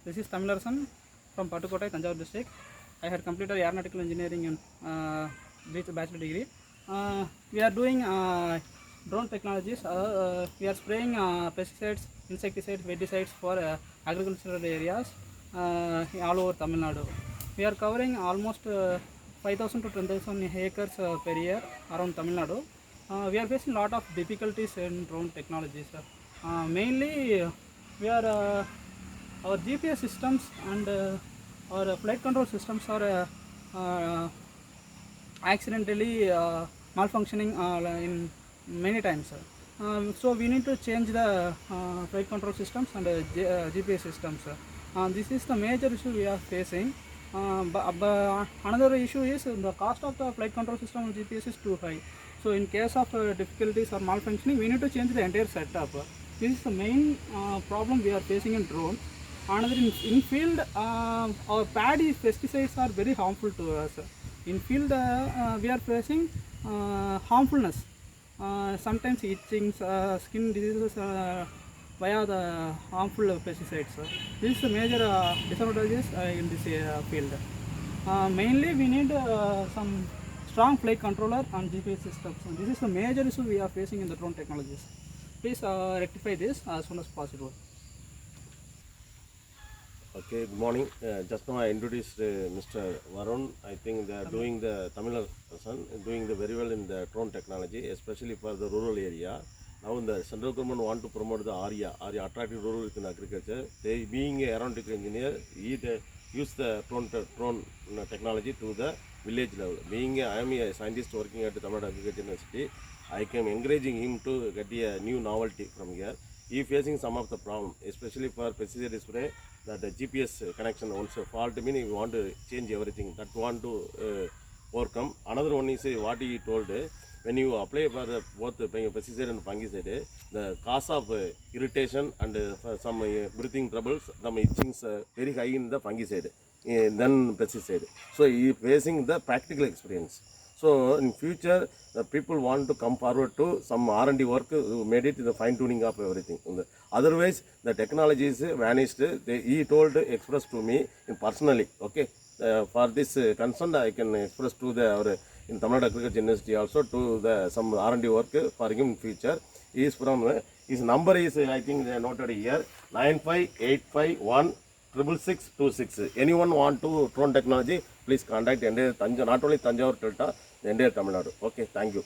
This is Tamilarasan from Pattukottai, Tanjavur district. I had completed aeronautical engineering in bachelor degree. We are doing drone technologies. We are spraying pesticides, insecticides, weedicides for agricultural areas all over Tamil Nadu. We are covering almost 5,000 to 10,000 acres per year around Tamil Nadu. We are facing a lot of difficulties in drone technologies. Mainly, we are our GPS systems and our flight control systems are accidentally malfunctioning in many times. So we need to change the flight control systems and GPS systems. This is the major issue we are facing. But another issue is the cost of the flight control system and GPS is too high. So in case of difficulties or malfunctioning, we need to change the entire setup. This is the main problem we are facing in drone. Another in field, our paddy pesticides are very harmful to us. In field, we are facing harmfulness. Sometimes itching, skin diseases via the harmful pesticides. This is the major disadvantages in this field. Mainly, we need some strong flight controller and GPS systems. And this is the major issue we are facing in the drone technologies. Please rectify this as soon as possible. Okay, good morning. Just now I introduced Mr. Varun. I think they are doing the Tamil person, doing the very well in the drone technology, especially for the rural area. Now the central government want to promote the ARIA, attractive rural in agriculture. They being an aeronautical engineer, he use the drone technology to the village level. I am a scientist working at the Tamil Nadu Agriculture University. I am encouraging him to get a new novelty from here. He is facing some of the problem, especially for pesticide spray. That the GPS connection once fault meaning we want to change everything. That want to overcome. Another one is what he told. When you apply for the both pesticide and fungicide, the cause of irritation and some breathing troubles, the itching is very high in the fungicide than pesticide. So he is facing the practical experience. So in future, the people want to come forward to some R&D work, made it the fine tuning of everything. Otherwise, the technology is vanished. He told, expressed to me personally. Okay, for this concern, I can express to our in Tamil Nadu Agriculture University also to the some R&D work for him in future. He is from his number is I think they noted here 9585166626. Anyone want to drone technology? Please contact entire Tanjavur, not only Tanjavur Delta, the entire Tamil Nadu. Okay, thank you.